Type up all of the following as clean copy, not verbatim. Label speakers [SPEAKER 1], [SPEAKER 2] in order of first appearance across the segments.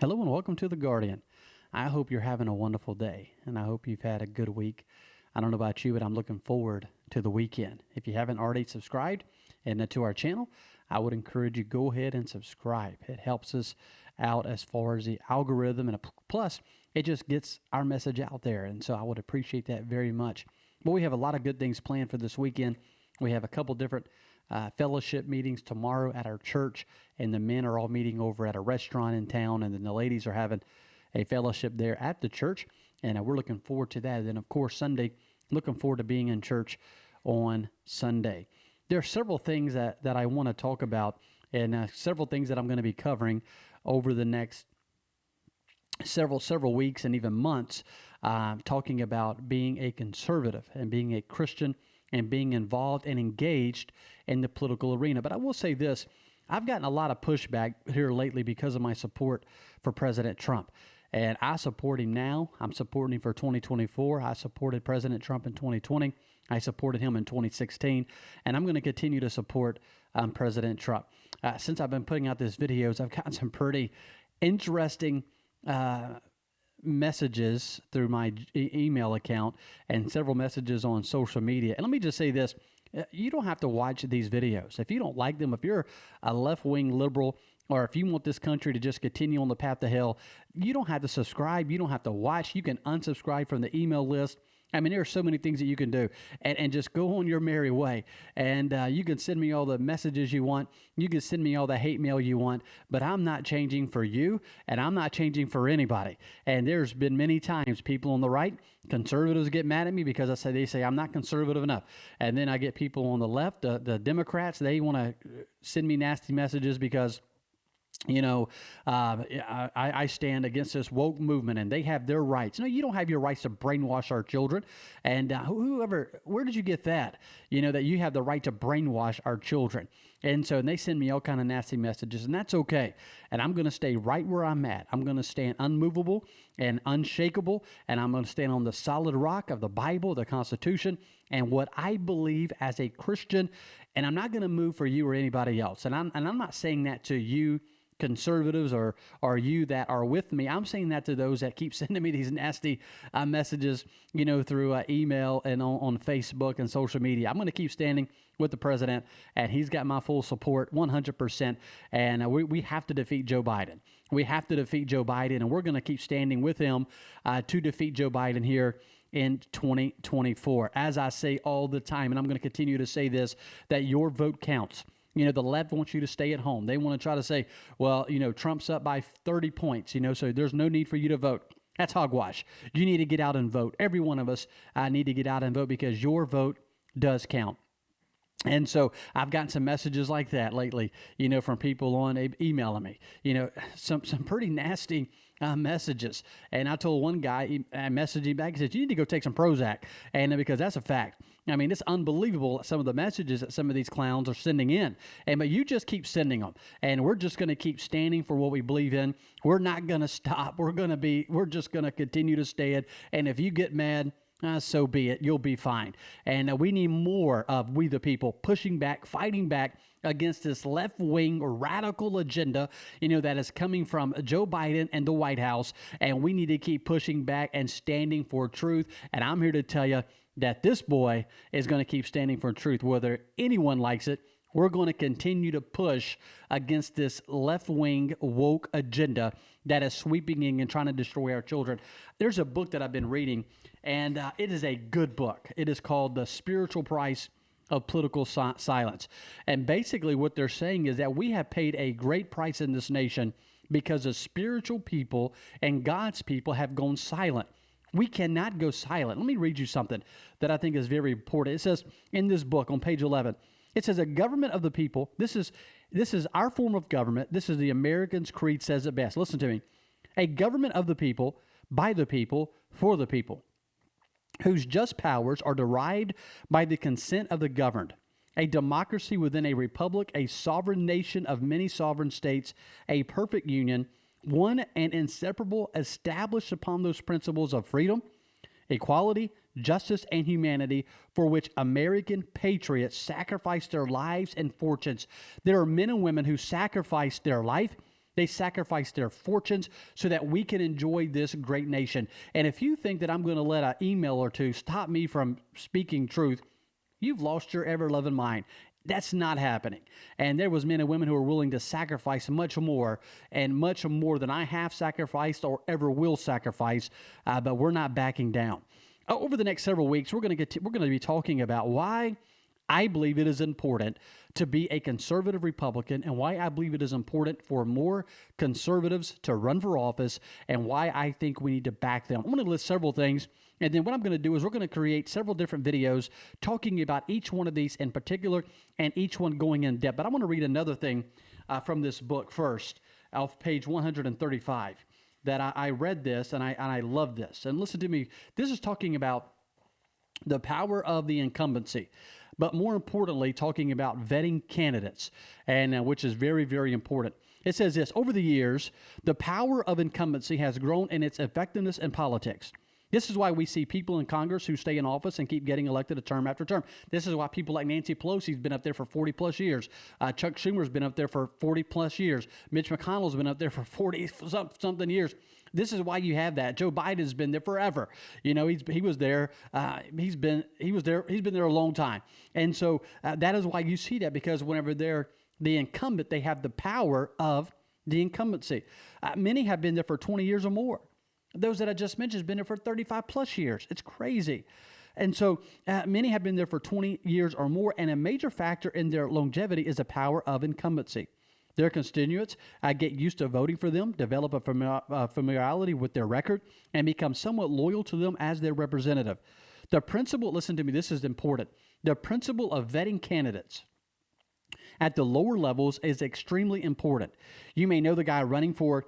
[SPEAKER 1] Hello and welcome to The Guardian. I hope you're having a wonderful day and I hope you've had a good week. I don't know about you, but I'm looking forward to the weekend. If you haven't already subscribed to our channel, I would encourage you go ahead and subscribe. It helps us out as far as the algorithm and plus it just gets our message out there. And so I would appreciate that very much. But we have a lot of good things planned for this weekend. We have a couple different fellowship meetings tomorrow at our church, and the men are all meeting over at a restaurant in town, and then the ladies are having a fellowship there at the church, and we're looking forward to that. And then, of course, Sunday, looking forward to being in church on Sunday. There are several things that I want to talk about, and several things that I'm going to be covering over the next several weeks and even months, talking about being a conservative and being a Christian and being involved and engaged in the political arena. But I will say this, I've gotten a lot of pushback here lately because of my support for President Trump. And I support him now. I'm supporting him for 2024. I supported President Trump in 2020. I supported him in 2016. And I'm going to continue to support President Trump. Since I've been putting out these videos, I've gotten some pretty interesting messages through my email account and several messages on social media. And let me just say this. You don't have to watch these videos. If you don't like them, if you're a left-wing liberal, or if you want this country to just continue on the path to hell, you don't have to subscribe. You don't have to watch. You can unsubscribe from the email list. I mean, there are so many things that you can do and just go on your merry way. And you can send me all the messages you want. You can send me all the hate mail you want, but I'm not changing for you and I'm not changing for anybody. And there's been many times people on the right, conservatives get mad at me because they say I'm not conservative enough. And then I get people on the left, the Democrats, they want to send me nasty messages because I stand against this woke movement and they have their rights. No, you don't have your rights to brainwash our children. And where did you get that? That you have the right to brainwash our children. And they send me all kind of nasty messages, and that's okay. And I'm going to stay right where I'm at. I'm going to stand unmovable and unshakable, and I'm going to stand on the solid rock of the Bible, the Constitution, and what I believe as a Christian. And I'm not going to move for you or anybody else. And I'm not saying that to you conservatives or you that are with me. I'm saying that to those that keep sending me these nasty messages, through email and on Facebook and social media. I'm going to keep standing with the president, and he's got my full support 100%. And we have to defeat Joe Biden. We have to defeat Joe Biden, and we're going to keep standing with him to defeat Joe Biden here in 2024. As I say all the time, and I'm going to continue to say this, that your vote counts. The left wants you to stay at home. They want to try to say, well, Trump's up by 30 points, so there's no need for you to vote. That's hogwash. You need to get out and vote. Every one of us need to get out and vote because your vote does count. And so I've gotten some messages like that lately, from people on emailing me, some pretty nasty messages. And I told one guy, I messaged him back, he said, you need to go take some Prozac. And because that's a fact. I mean, it's unbelievable some of the messages that some of these clowns are sending in. But you just keep sending them. And we're just going to keep standing for what we believe in. We're not going to stop. We're just going to continue to stand. And if you get mad, so be it. You'll be fine. And we need more of we the people pushing back, fighting back against this left-wing or radical agenda, that is coming from Joe Biden and the White House. And we need to keep pushing back and standing for truth. And I'm here to tell you that this boy is going to keep standing for truth, whether anyone likes it. We're going to continue to push against this left-wing woke agenda that is sweeping in and trying to destroy our children. There's a book that I've been reading, and it is a good book. It is called The Spiritual Price of Political Silence. And basically what they're saying is that we have paid a great price in this nation because the spiritual people and God's people have gone silent. We cannot go silent. Let me read you something that I think is very important. It says in this book on page 11, it says a government of the people. This is our form of government. This is the Americans' creed says it best. Listen to me. A government of the people, by the people, for the people, whose just powers are derived by the consent of the governed. A democracy within a republic, a sovereign nation of many sovereign states, a perfect union, one and inseparable, established upon those principles of freedom, equality, justice, and humanity, for which American patriots sacrificed their lives and fortunes. There are men and women who sacrificed their life, They sacrifice their fortunes so that we can enjoy this great nation. And if you think that I'm going to let an email or two stop me from speaking truth, you've lost your ever-loving mind. That's not happening. And there was men and women who were willing to sacrifice much more and much more than I have sacrificed or ever will sacrifice, but we're not backing down. Over the next several weeks, we're going to be talking about why I believe it is important to be a conservative Republican and why I believe it is important for more conservatives to run for office and why I think we need to back them. I'm going to list several things, and then what I'm going to do is we're going to create several different videos talking about each one of these in particular and each one going in depth. But I want to read another thing from this book first, off page 135, that I read this and I love this. And listen to me, this is talking about the power of the incumbency, but more importantly, talking about vetting candidates, and which is very, very important. It says this: over the years, the power of incumbency has grown in its effectiveness in politics. This is why we see people in Congress who stay in office and keep getting elected a term after term. This is why people like Nancy Pelosi's been up there for 40 plus years. Chuck Schumer's been up there for 40 plus years. Mitch McConnell's been up there for 40 something years. This is why you have that. Joe Biden's been there forever. You know, he was there. He's been there a long time. And so that is why you see that, because whenever they're the incumbent, they have the power of the incumbency. Many have been there for 20 years or more. Those that I just mentioned have been there for 35 plus years. It's crazy. And so many have been there for 20 years or more, and a major factor in their longevity is the power of incumbency. Their constituents get used to voting for them, develop a familiarity with their record, and become somewhat loyal to them as their representative. The principle, listen to me, this is important. The principle of vetting candidates at the lower levels is extremely important. You may know the guy running for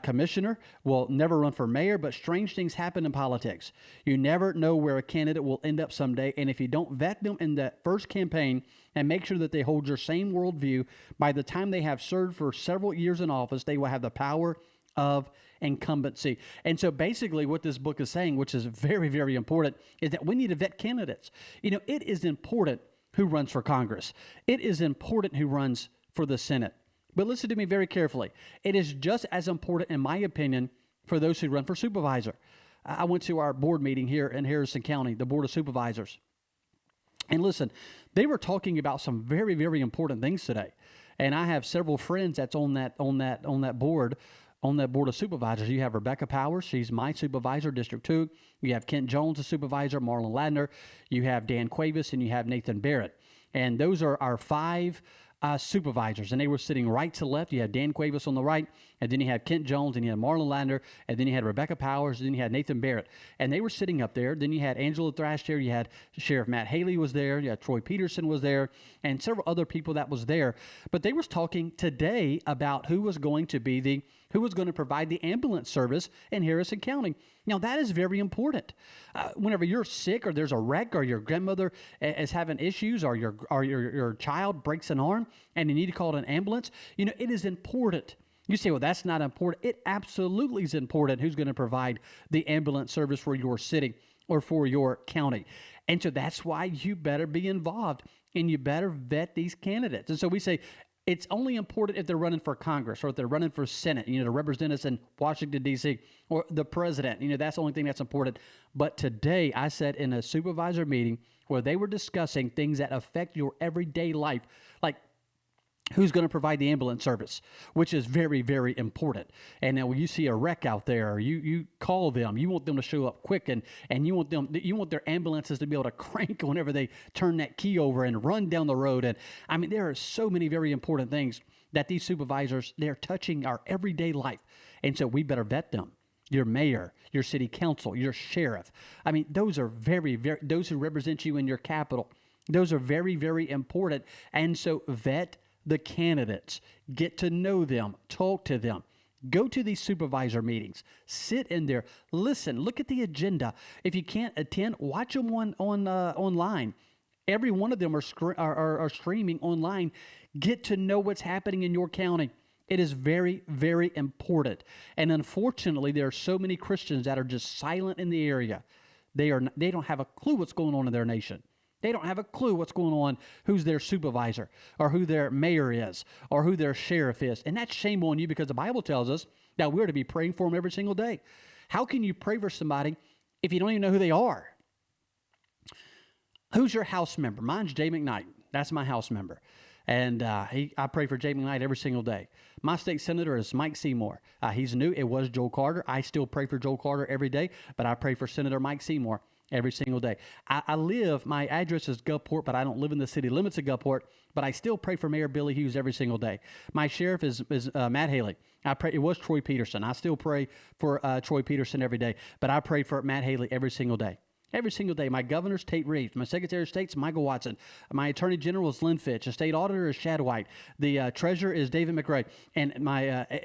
[SPEAKER 1] commissioner will never run for mayor, but strange things happen in politics. You never know where a candidate will end up someday, and if you don't vet them in that first campaign and make sure that they hold your same worldview, by the time they have served for several years in office, they will have the power of incumbency. And so basically what this book is saying, which is very, very important, is that we need to vet candidates. You know, it is important who runs for Congress. It is important who runs for the Senate. But listen to me very carefully. It is just as important, in my opinion, for those who run for supervisor. I went to our board meeting here in Harrison County, the Board of Supervisors. And listen, they were talking about some very, very important things today. And I have several friends that's on that board of supervisors. You have Rebecca Powers, she's my supervisor, District 2. You have Kent Jones, the supervisor, Marlon Ladner. You have Dan Cuevas, and you have Nathan Barrett. And those are our five supervisors, and they were sitting right to left. You had Dan Cuevas on the right, and then you had Kent Jones, and you had Marlon Ladner, and then you had Rebecca Powers, and then you had Nathan Barrett. And they were sitting up there. Then you had Angela Thrash there. You had Sheriff Matt Haley was there. You had Troy Peterson was there, and several other people that was there. But they was talking today about who was going to provide the ambulance service in Harrison County. Now, that is very important. Whenever you're sick or there's a wreck or your grandmother is having issues or your child breaks an arm and you need to call an ambulance, you know, it is important. You say, well, that's not important. It absolutely is important who's going to provide the ambulance service for your city or for your county. And so that's why you better be involved and you better vet these candidates. And so we say, it's only important if they're running for Congress or if they're running for Senate, you know, to represent us in Washington, D.C., or the president. You know, that's the only thing that's important. But today I sat in a supervisor meeting where they were discussing things that affect your everyday life, like who's going to provide the ambulance service, which is very, very important. And now when you see a wreck out there, you call them, you want them to show up quick, and you want their ambulances to be able to crank whenever they turn that key over and run down the road. And I mean, there are so many very important things that these supervisors, they're touching our everyday life. And so we better vet them. Your mayor, your city council, your sheriff. I mean, those are very, very, those who represent you in your capital. Those are very, very important. And so vet the candidates, get to know them, talk to them, go to these supervisor meetings, sit in there, listen, look at the agenda. If you can't attend, watch them online. Every one of them are streaming online. Get to know what's happening in your county. It is very, very important. And unfortunately, there are so many Christians that are just silent in the area. They don't have a clue what's going on in their nation. They don't have a clue what's going on, who's their supervisor or who their mayor is or who their sheriff is. And that's shame on you, because the Bible tells us that we're to be praying for them every single day. How can you pray for somebody if you don't even know who they are? Who's your house member? Mine's Jay McKnight. That's my house member. And I pray for Jay McKnight every single day. My state senator is Mike Seymour. He's new. It was Joel Carter. I still pray for Joel Carter every day, but I pray for Senator Mike Seymour every single day. My address is Gulfport, but I don't live in the city limits of Gulfport, but I still pray for Mayor Billy Hughes every single day. My sheriff is Matt Haley. It was Troy Peterson. I still pray for Troy Peterson every day, but I pray for Matt Haley every single day. Every single day. My governor's Tate Reeves. My Secretary of State's Michael Watson. My Attorney General is Lynn Fitch. The State Auditor is Shad White. The Treasurer is David McRae. And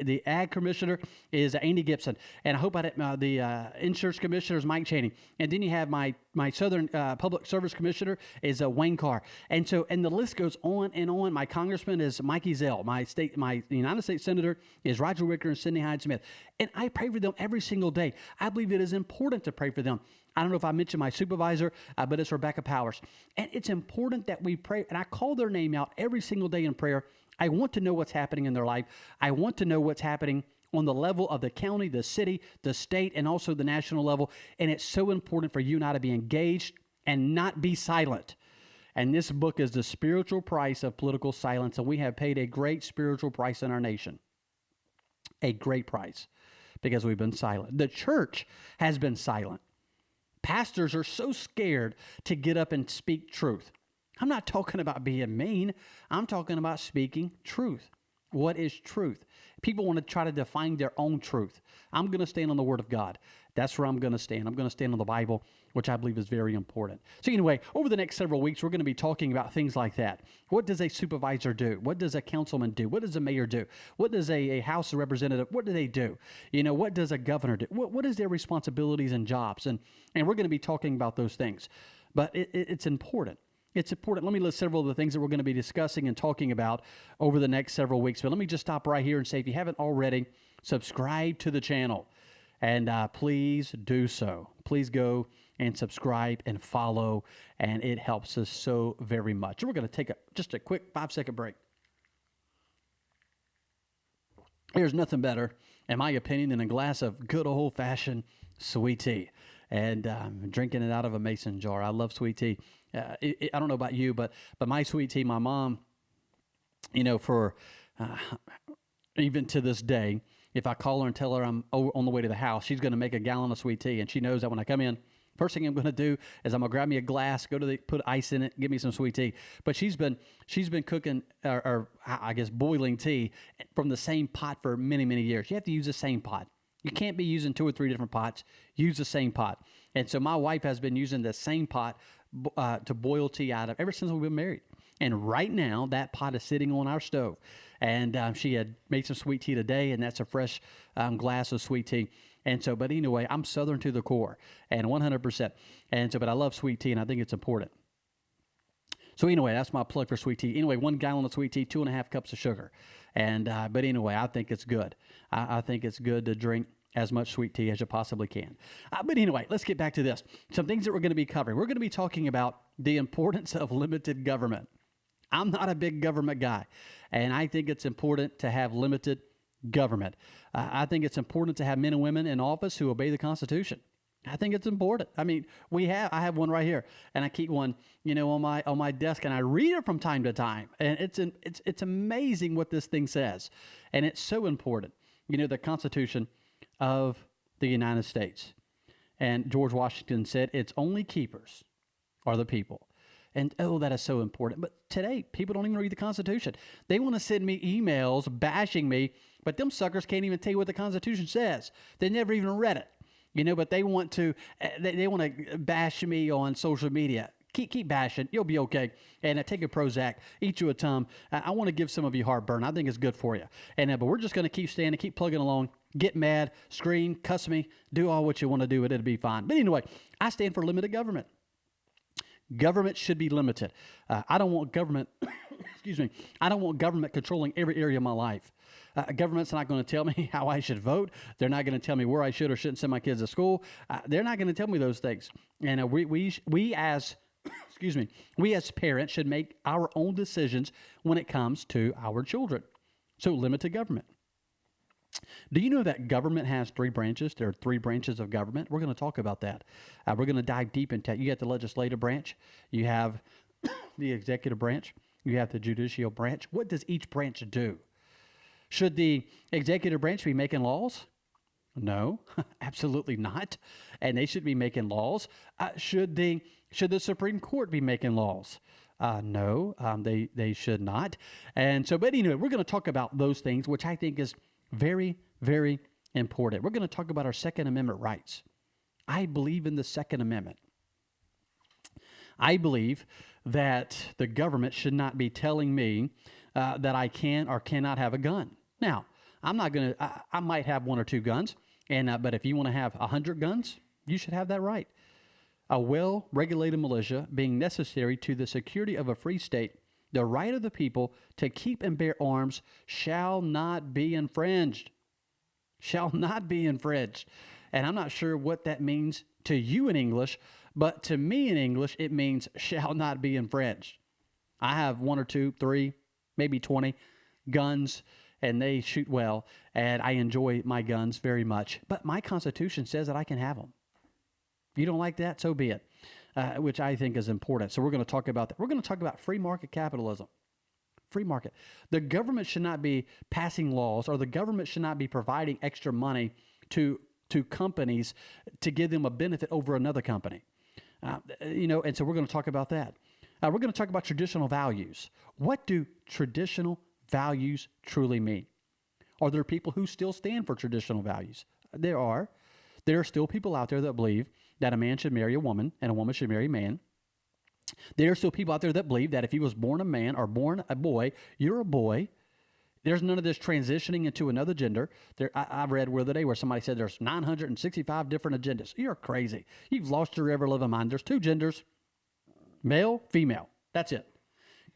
[SPEAKER 1] the Ag Commissioner is Andy Gibson. And I hope the Insurance Commissioner is Mike Chaney. And then you have my Southern Public Service Commissioner is Wayne Carr. And the list goes on and on. My Congressman is Mike Ezell. My United States Senator is Roger Wicker and Sidney Hyde-Smith. And I pray for them every single day. I believe it is important to pray for them. I don't know if I mentioned my supervisor, but it's Rebecca Powers. And it's important that we pray, and I call their name out every single day in prayer. I want to know what's happening in their life. I want to know what's happening on the level of the county, the city, the state, and also the national level. And it's so important for you and I to be engaged and not be silent. And this book is The Spiritual Price of Political Silence, and we have paid a great spiritual price in our nation. A great price, because we've been silent. The church has been silent. Pastors are so scared to get up and speak truth. I'm not talking about being mean. I'm talking about speaking truth. What is truth? People want to try to define their own truth. I'm going to stand on the Word of God. That's where I'm going to stand. I'm going to stand on the Bible, which I believe is very important. So anyway, over the next several weeks, we're going to be talking about things like that. What does a supervisor do? What does a councilman do? What does a mayor do? What does a House representative, what do they do? What does a governor do? What is their responsibilities and jobs? And we're going to be talking about those things. But it's important. It's important. Let me list several of the things that we're going to be discussing and talking about over the next several weeks. But let me just stop right here and say, if you haven't already, subscribe to the channel. And please do so. Please go and subscribe and follow, and it helps us so very much. We're going to take just a quick 5-second break. There's nothing better, in my opinion, than a glass of good old-fashioned sweet tea. And drinking it out of a mason jar. I love sweet tea. I don't know about you, but my sweet tea, my mom, for even to this day, if I call her and tell her I'm on the way to the house, she's going to make a gallon of sweet tea. And she knows that when I come in, first thing I'm going to do is I'm going to grab me a glass, put ice in it, give me some sweet tea. But she's been cooking, or I guess boiling tea from the same pot for many, many years. You have to use the same pot. You can't be using 2 or 3 different pots. Use the same pot. And so my wife has been using the same pot to boil tea out of ever since we've been married. And right now, that pot is sitting on our stove. And she had made some sweet tea today, and that's a fresh glass of sweet tea. And so, but anyway, I'm Southern to the core, and 100%. And so, but I love sweet tea, and I think it's important. So anyway, that's my plug for sweet tea. Anyway, 1 gallon of sweet tea, 2.5 cups of sugar. And but anyway, I think it's good. I think it's good to drink as much sweet tea as you possibly can. But anyway, let's get back to this. Some things that we're going to be covering. We're going to be talking about the importance of limited government. I'm not a big government guy, and I think it's important to have limited government. I think it's important to have men and women in office who obey the Constitution. I think it's important. I mean, I have one right here, and I keep one, on my desk, and I read it from time to time. And it's amazing what this thing says, and it's so important. The Constitution of the United States. And George Washington said, "Its only keepers are the people." And that is so important. But today, people don't even read the Constitution. They want to send me emails bashing me, but them suckers can't even tell you what the Constitution says. They never even read it. But they want to bash me on social media. Keep bashing. You'll be okay. And take a Prozac. Eat you a Tum. I want to give some of you heartburn. I think it's good for you. And but we're just going to keep standing, keep plugging along, get mad, scream, cuss me, do all what you want to do, and it'll be fine. But anyway, I stand for limited government. Government should be limited. I don't want government, excuse me, I don't want government controlling every area of my life. Government's not going to tell me how I should vote. They're not going to tell me where I should or shouldn't send my kids to school. They're not going to tell me those things. And we as excuse me, we as parents should make our own decisions when it comes to our children. So limited government. Do you know that government has three branches? There are three branches of government. We're going to talk about that. We're going to dive deep into that. You got the legislative branch, you have the executive branch, you have the judicial branch. What does each branch do? Should the executive branch be making laws? No, absolutely not. And they should be making laws. Should the Supreme Court be making laws? No, they should not. And so, but anyway, we're going to talk about those things, which I think is very, very important. We're going to talk about our Second Amendment rights. I believe in the Second Amendment. I believe that the government should not be telling me that I can or cannot have a gun. Now, I'm not going to, I might have one or two guns, but if you want to have 100 guns, you should have that right. A well-regulated militia being necessary to the security of a free state, the right of the people to keep and bear arms shall not be infringed. Shall not be infringed. And I'm not sure what that means to you in English, but to me in English, it means shall not be infringed. I have one or two, three, maybe 20 guns, and they shoot well, and I enjoy my guns very much. But my Constitution says that I can have them. You don't like that? So be it, which I think is important. So we're going to talk about that. We're going to talk about free market capitalism. Free market. The government should not be passing laws, or the government should not be providing extra money to companies to give them a benefit over another company. And so we're going to talk about that. We're going to talk about traditional values. What do traditional values truly mean? Are there people who still stand for traditional values? There are. There are still people out there that believe that a man should marry a woman and a woman should marry a man. There are still people out there that believe that if you was born a man or born a boy, you're a boy. There's none of this transitioning into another gender. I read the other day where somebody said there's 965 different agendas. You're crazy. You've lost your ever-living mind. There's two genders, male, female. That's it.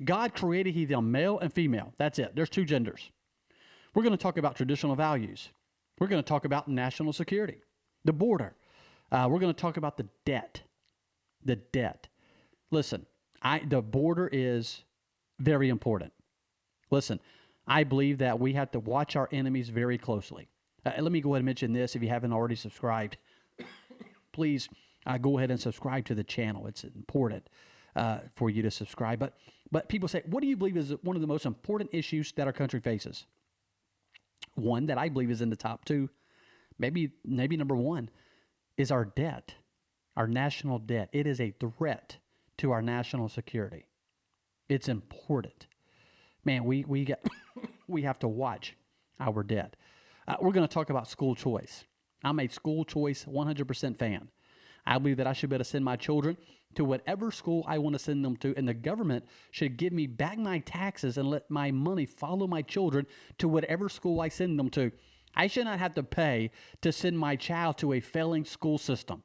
[SPEAKER 1] God created them male and female. That's it. There's two genders. We're going to talk about traditional values. We're going to talk about national security, the border. We're going to talk about the debt. The debt. Listen, the border is very important. Listen, I believe that we have to watch our enemies very closely. Let me go ahead and mention this. If you haven't already subscribed, please go ahead and subscribe to the channel. It's important for you to subscribe. But people say, what do you believe is one of the most important issues that our country faces? One that I believe is in the top two, maybe number one, is our debt, our national debt. It is a threat to our national security. It's important. Man, we have to watch our debt. We're going to talk about school choice. I'm a school choice 100% fan. I believe that I should be able to send my children to whatever school I want to send them to, and the government should give me back my taxes and let my money follow my children to whatever school I send them to. I should not have to pay to send my child to a failing school system.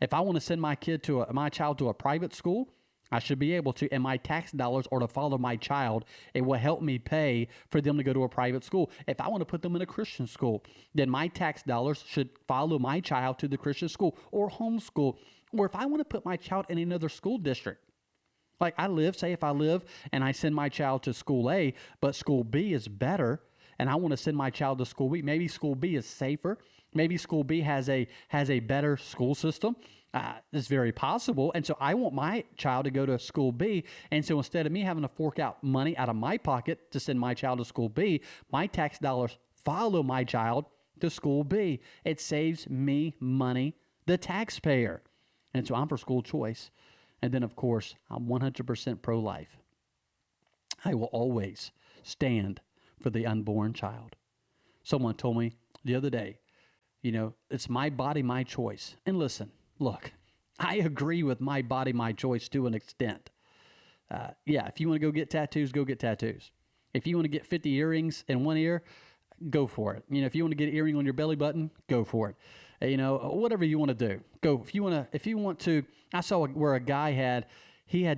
[SPEAKER 1] If I want to send my child to a private school, I should be able to, and my tax dollars are to follow my child. It will help me pay for them to go to a private school. If I want to put them in a Christian school, then my tax dollars should follow my child to the Christian school or homeschool. Or if I want to put my child in another school district, like if I live and I send my child to school A, but school B is better, and I want to send my child to school B, maybe school B is safer. Maybe school B has a better school system. It's very possible. And so I want my child to go to school B. And so instead of me having to fork out money out of my pocket to send my child to school B, my tax dollars follow my child to school B. It saves me money, the taxpayer. And so I'm for school choice. And then, of course, I'm 100% pro-life. I will always stand for the unborn child. Someone told me the other day, it's my body, my choice. And listen, look, I agree with my body, my choice to an extent. If you want to go get tattoos, go get tattoos. If you want to get 50 earrings in one ear, go for it. If you want to get an earring on your belly button, go for it. Whatever you want to do, go. If you want to, I saw where a guy had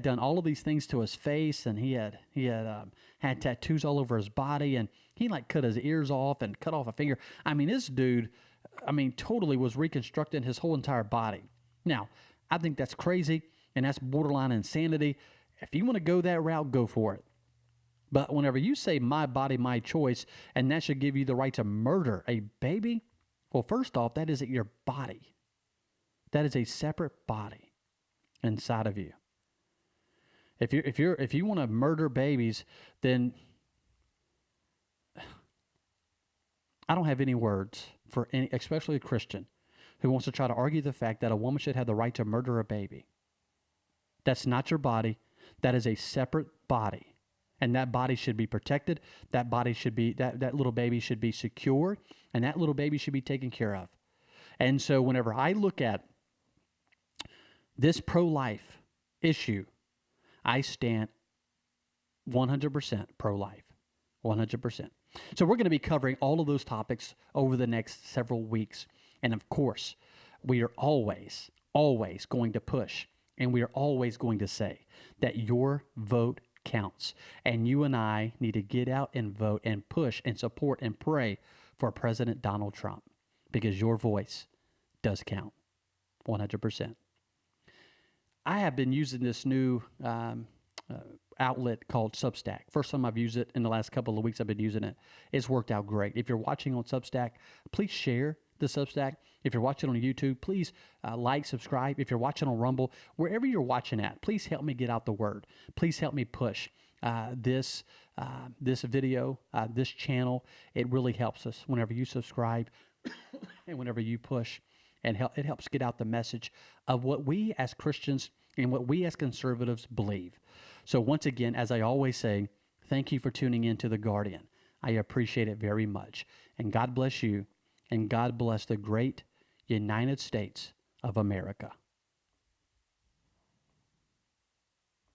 [SPEAKER 1] done all of these things to his face, and he had tattoos all over his body, and he cut his ears off and cut off a finger. This dude, totally was reconstructing his whole entire body. Now, I think that's crazy. and that's borderline insanity. If you want to go that route, go for it. But whenever you say my body, my choice, and that should give you the right to murder a baby, well, first off, that isn't your body. That is a separate body inside of you. If you want to murder babies, then I don't have any words for any, especially a Christian who wants to try to argue the fact that a woman should have the right to murder a baby. That's not your body. That is a separate body. And that body should be protected. That body should be, that little baby should be secure, and that little baby should be taken care of. And so whenever I look at this pro-life issue, I stand 100% pro-life, 100%. So we're going to be covering all of those topics over the next several weeks. And of course, we are always going to push, and we are always going to say that your vote counts. And you and I need to get out and vote and push and support and pray for President Donald Trump, because your voice does count 100%. I have been using this new outlet called Substack. First time I've used it in the last couple of weeks. I've been using it. It's worked out great. If you're watching on Substack, please share the Substack. If you're watching on YouTube, please like, subscribe. If you're watching on Rumble, wherever you're watching at, please help me get out the word. Please help me push this video, this channel. It really helps us whenever you subscribe and whenever you push, and it helps get out the message of what we as Christians and what we as conservatives believe. So once again, as I always say, thank you for tuning in to The Guardian. I appreciate it very much. And God bless you, and God bless the great United States of America.